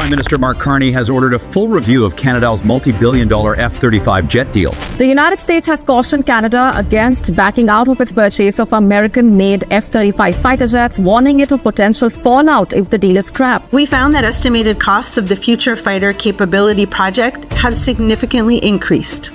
Prime Minister Mark Carney has ordered a full review of Canada's multi-billion-dollar F-35 jet deal. The United States has cautioned Canada against backing out of its purchase of American-made F-35 fighter jets, warning it of potential fallout if the deal is scrapped. We found that estimated costs of the Future Fighter Capability Project have significantly increased,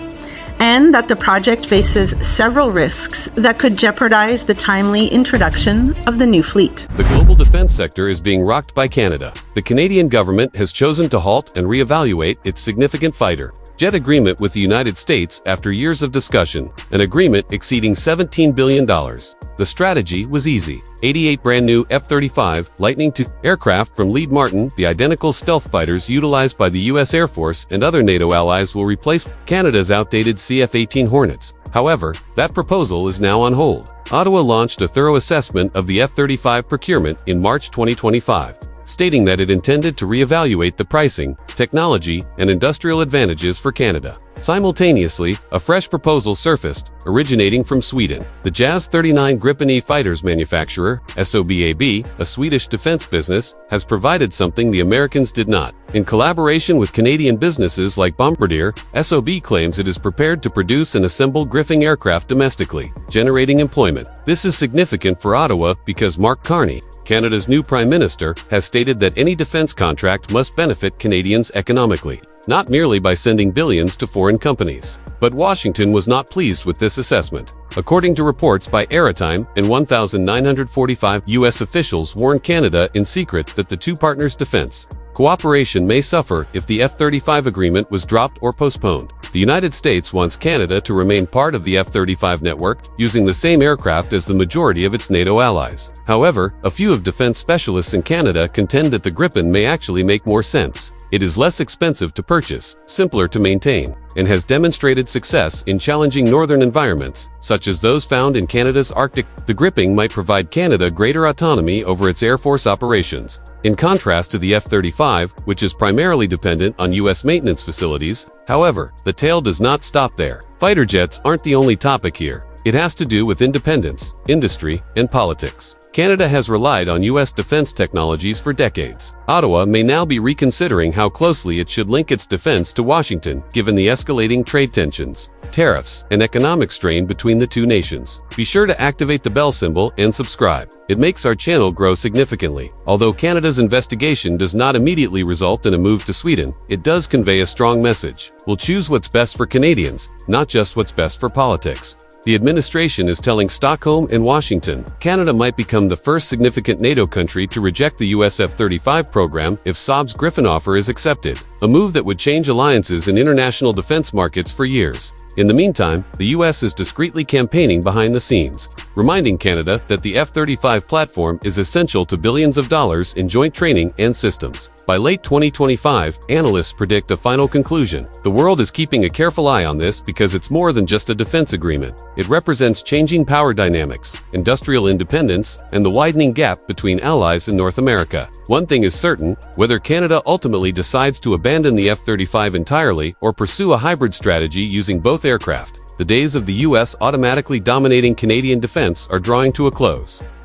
and that the project faces several risks that could jeopardize the timely introduction of the new fleet. The global defense sector is being rocked by Canada. The Canadian government has chosen to halt and reevaluate its significant fighter jet agreement with the United States after years of discussion, an agreement exceeding $17 billion. The strategy was easy. 88 brand-new F-35 Lightning II aircraft from Lockheed Martin, the identical stealth fighters utilized by the U.S. Air Force and other NATO allies, will replace Canada's outdated CF-18 Hornets. However, that proposal is now on hold. Ottawa launched a thorough assessment of the F-35 procurement in March 2025. Stating that it intended to reevaluate the pricing, technology, and industrial advantages for Canada. Simultaneously, a fresh proposal surfaced, originating from Sweden. The JAS 39 Gripen E fighters manufacturer, SOBAB, a Swedish defense business, has provided something the Americans did not. In collaboration with Canadian businesses like Bombardier, SOB claims it is prepared to produce and assemble Gripen aircraft domestically, generating employment. This is significant for Ottawa because Mark Carney, Canada's new Prime Minister, has stated that any defense contract must benefit Canadians economically, not merely by sending billions to foreign companies. But Washington was not pleased with this assessment. According to reports by Aerospace, and 1,945 U.S. officials warned Canada in secret that the two partners' defense cooperation may suffer if the F-35 agreement was dropped or postponed. The United States wants Canada to remain part of the F-35 network, using the same aircraft as the majority of its NATO allies. However, a few of defense specialists in Canada contend that the Gripen may actually make more sense. It is less expensive to purchase, simpler to maintain, and has demonstrated success in challenging northern environments, such as those found in Canada's Arctic. The Gripen might provide Canada greater autonomy over its Air Force operations. In contrast to the F-35, which is primarily dependent on U.S. maintenance facilities, however, the tale does not stop there. Fighter jets aren't the only topic here. It has to do with independence, industry, and politics. Canada has relied on U.S. defense technologies for decades. Ottawa may now be reconsidering how closely it should link its defense to Washington, given the escalating trade tensions, tariffs, and economic strain between the two nations. Be sure to activate the bell symbol and subscribe. It makes our channel grow significantly. Although Canada's investigation does not immediately result in a move to Sweden, it does convey a strong message. We'll choose what's best for Canadians, not just what's best for politics. The administration is telling Stockholm and Washington, Canada might become the first significant NATO country to reject the US F-35 program if Saab's Gripen offer is accepted, a move that would change alliances in international defense markets for years. In the meantime, the US is discreetly campaigning behind the scenes, reminding Canada that the F-35 platform is essential to billions of dollars in joint training and systems. By late 2025, analysts predict a final conclusion. The world is keeping a careful eye on this because it's more than just a defense agreement. It represents changing power dynamics, industrial independence, and the widening gap between allies in North America. One thing is certain, whether Canada ultimately decides to abandon the F-35 entirely or pursue a hybrid strategy using both aircraft, the days of the U.S. automatically dominating Canadian defense are drawing to a close.